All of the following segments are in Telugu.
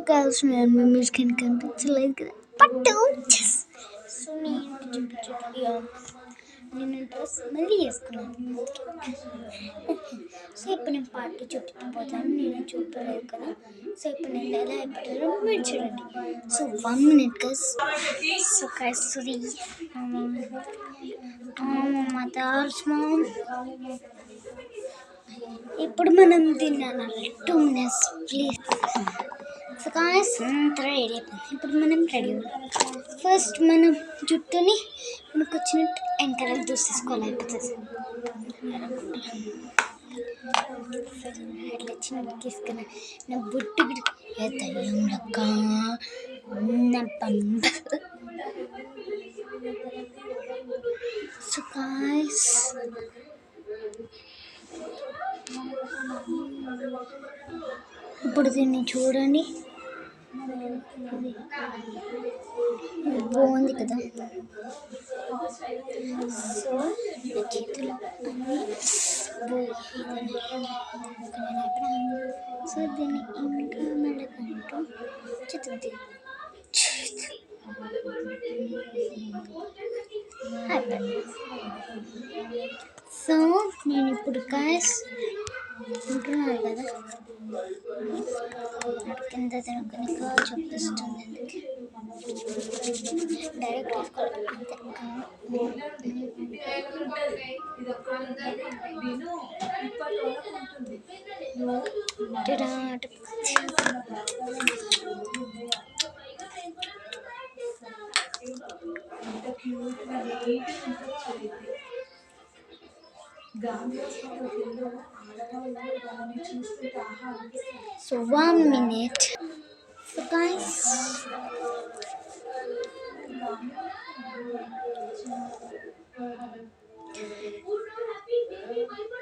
కావాల్సిన మెమరీస్ కానీ కనిపించలేదు కదా పట్టు. సో నేను డ్రెస్ మళ్ళీ వేసుకున్నాను. సో ఇప్పుడు నేను పార్టీ చుట్టుకుపోతాను, నేను చూపలేదు కదా. సో ఇప్పుడు నేను ఎలా అయిపోతారో మీరు చూడండి. So 1 minute guys. So guys, sorry మా దాల్స్ మామ్. ఇప్పుడు మనం తిన్నాను 2 minutes ప్లీజ్. సో గాయస్ అంతా రెడీ అయిపోయింది. ఇప్పుడు మనం రెడీ ఫస్ట్ మనం జుట్టుని మనకు వచ్చినట్టు వెనకాల దూసేసుకోవాలి. అయిపోతుంది అట్లా చిన్న తీసుకున్నా నా బుట్టు దయ్యంలక్క నా పంట. సో గాయస్ ఇప్పుడు దీన్ని చూడండి, బాగుంది కదా. సో నా చేతులు అన్నీ సో దీన్ని ఇంకా మెడకంటూ చేతుంది. సో నేను ఇప్పుడు కాయస్ ఉంటున్నాను కదా, కింద తినుకొని చూపిస్తుంది. Direct So 1 minute. So guys,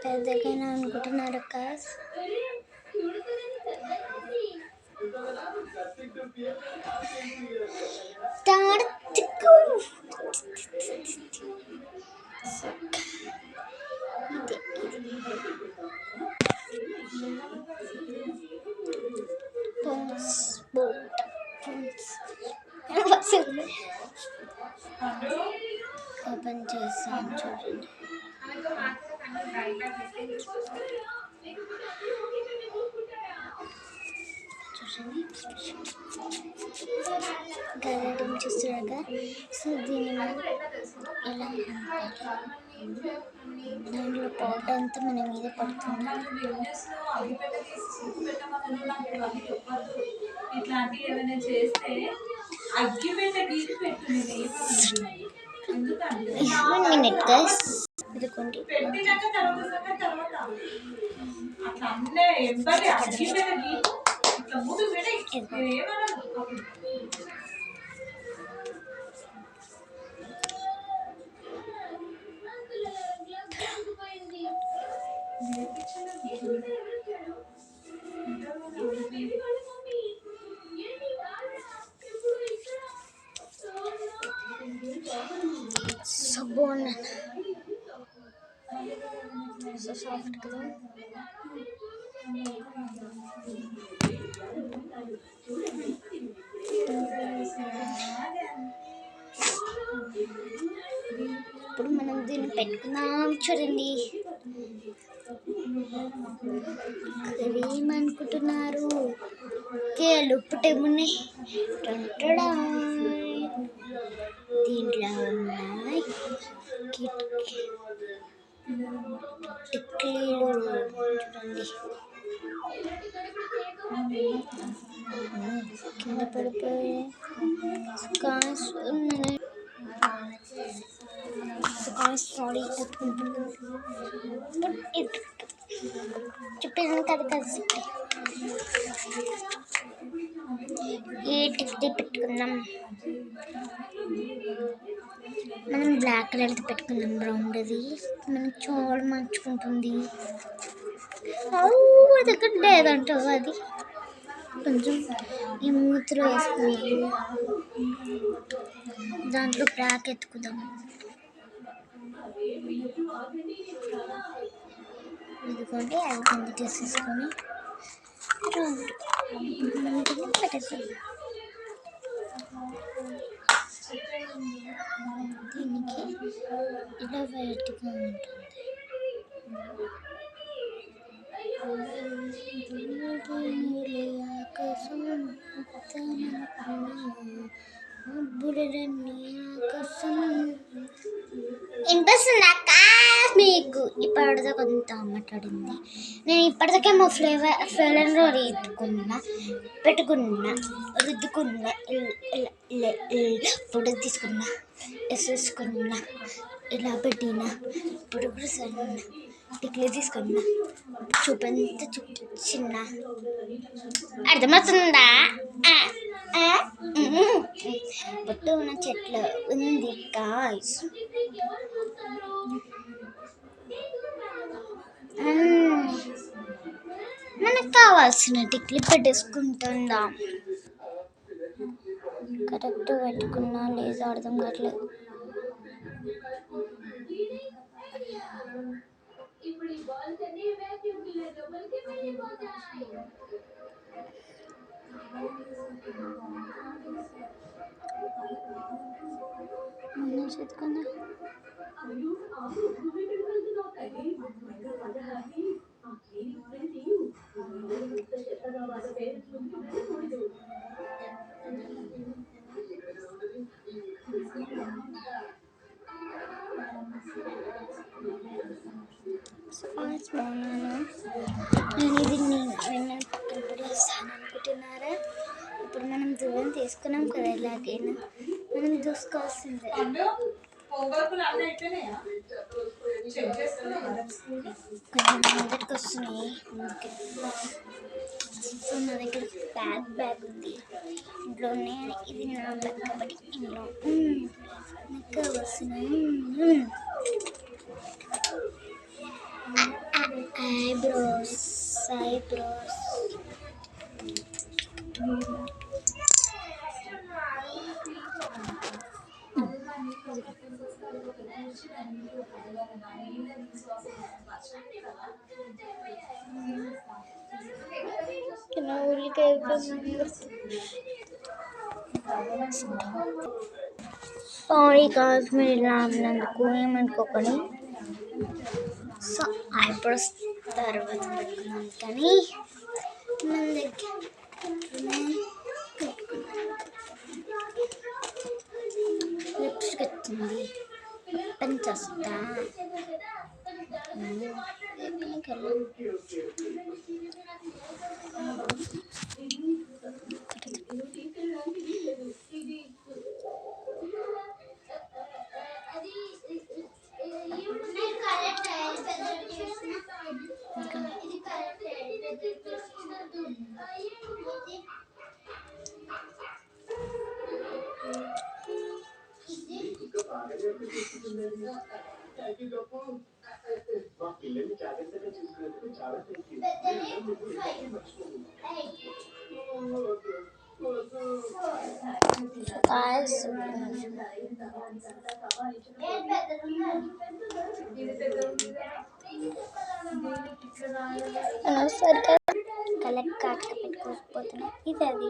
పెద్దగా అనుకుంటున్నారు guys. ఓపెన్ చేసాను చూడండి. గలడం చూస్తున్నాగా. సో దీన్ని మనం ఎలా దాంట్లో పౌడర్ అంతా మన మీద పడుతుంది. ఇట్లాంటివి ఏమైనా చేస్తే One minute guys. ఇదిగోండి సో బాగున్నాను. సో సాఫ్ట్ కదా. ఇప్పుడు మనం దీన్ని పెట్టుకుందాం చూడండి. ఏమనుకుంటున్నారు? ఉప్పుటేమున్నాయి దీంట్లో ఉన్నాయి టిక్లీలు చూడండి. కింద పడిపోయి సారీ చెప్పాను కదా కలిసి ఈ టిక్లీ పెట్టుకుందాం. మనం బ్లాక్ కలర్ది పెట్టుకుందాం, రౌండ్ది. మనకి చాలా మంచుకుంటుంది. అది ఎక్కడ లేదంటావు, అది కొంచెం ఈ మూతిలో వేసుకుందాం. దాంట్లో బ్లాక్ ఎత్తుకుందాం. ఇదిగోండి అది కింద తీసేసుకొని రౌండ్ పెట్టేస్తాం. దీనికి ఇలా వెరైటీగా ఉంటుంది. ఆకాశం వినిపిస్తుందాక మీకు? ఇప్పటిదాకా కొంత మాట్లాడింది. నేను ఇప్పటిదాకా మా ఫ్లేవర్లో పెట్టుకున్నా, రుద్దుకున్నా, ఫోటో తీసుకున్నా, వేసుకున్నా, ఇలా పెట్టినా. ఇప్పుడు కూడా సరే టిక్లీ తీసుకున్నా, చూపంతా చూపించిన. అర్థమవుతుందా? బొట్టు ఉన్న చెట్లు ఉంది గాయ్స్. మనకు కావాల్సిన టిక్లీ పెట్టేసుకుంటుందాం. కరెక్ట్ పెట్టుకున్నా లేదా అర్థం కావట్లేదు. నేను ఇది నేను పక్కన పడేస్తాను అనుకుంటున్నారా? ఇప్పుడు మనం దూరం తీసుకున్నాం కదా, ఎలాగైనా మనం చూసుకోవాల్సిందే. కొంచెం ముందరికి వస్తున్నాయి. సో నా దగ్గర బ్యాగ్ ఉంది, ఇంట్లోనే. ఇది నా బ్యాగ్ కాబట్టి ఇంట్లో నాకు వస్తున్నాయి. ఐబ్రోస్ సారీ కాదు, మీరు ఇలా అన్నందుకు ఏమనుకోకండి. సో ఐబ్రోస్ తర్వాత పెట్టుకున్నాం, కానీ మన దగ్గర లిప్స్టిక్ వచ్చింది. పెంచేస్తా. సరిగ్గా కలెక్ట్ కాటుక పెట్టుకోకపోతున్నా. ఇది అది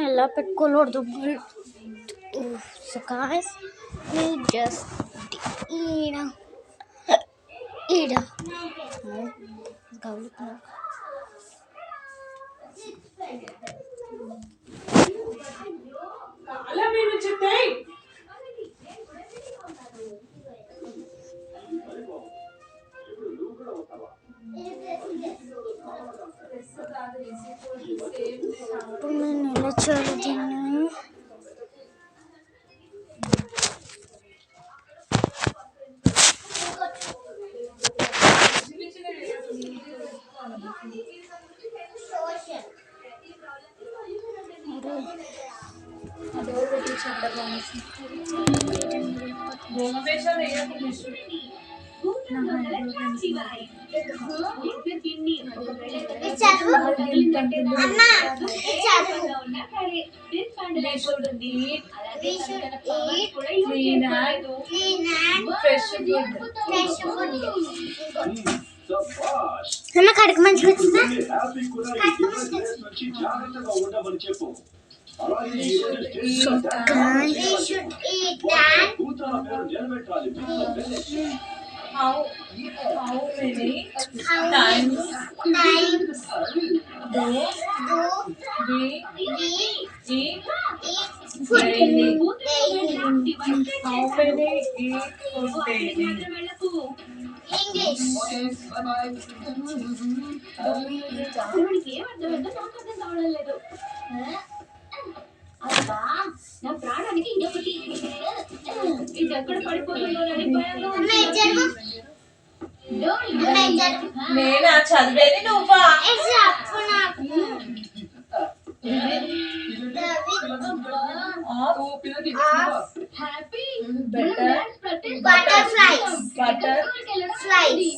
ఎలా పెట్టుకోకూడదు. సో గాయ్స్, జస్ట్ ఈడ గౌలుతున్నా. ఇప్పుడు నేను ఎలా చేయాలి దీన్ని? We should eat clean and clean and fresh food. fresh food. అమ్మ కడక మంచిగా వచ్చిందా? కడక మంచిగా So we should eat and how many times do we eat food daily? daily. How many eat food daily? English. నా ప్రాణానికి ఇదొకటి ఇది ఎక్కడ పడిపోతుందో అని భయంగా అమ్మ ఇచ్చారు అమ్మ ఇచ్చారు నేనా చదివేది నువ్వా? చెప్పు నాకు హ్యాపీ బటర్ఫ్లైస్ బటర్ఫ్లైస్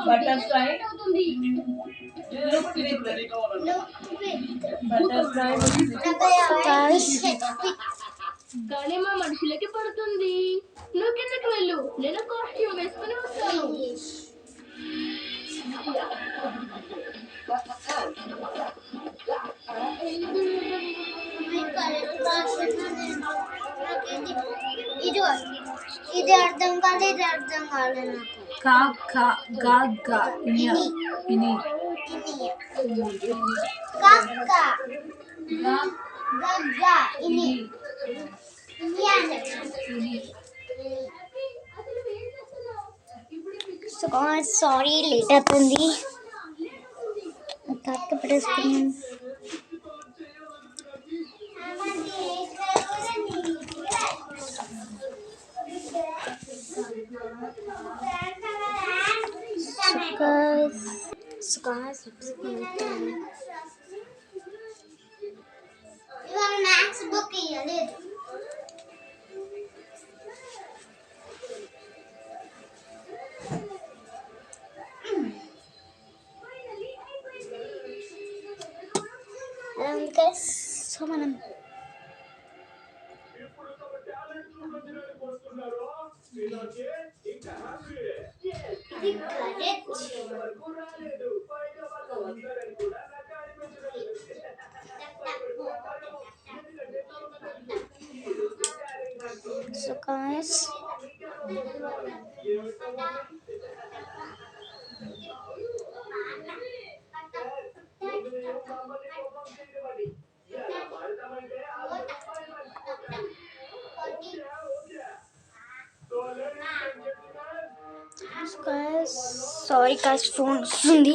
Butterfly. అవుతుంది Look with butterfly కానీ మా మనుషులకి పడుతుంది. నువ్వు కిందకి వెళ్ళు, నేను కాస్ట్యూమ్ వేసుకుని వస్తాను. ఇది ఇది అర్థం కాదు, ఇది అర్థం కాలేదు నాకు. Ga ini కక్క గగ్గ ఇని ఇని అంటే సారీ లేట్ అవుతుంది. కక్క పెట్టేసుకున్నాను. ఇవాళ మ్యాథ్స్ బుక్ ఇవ్వలేదు. సో మనం ఇది correct. So guys, sorry guys, phone వస్తుంది.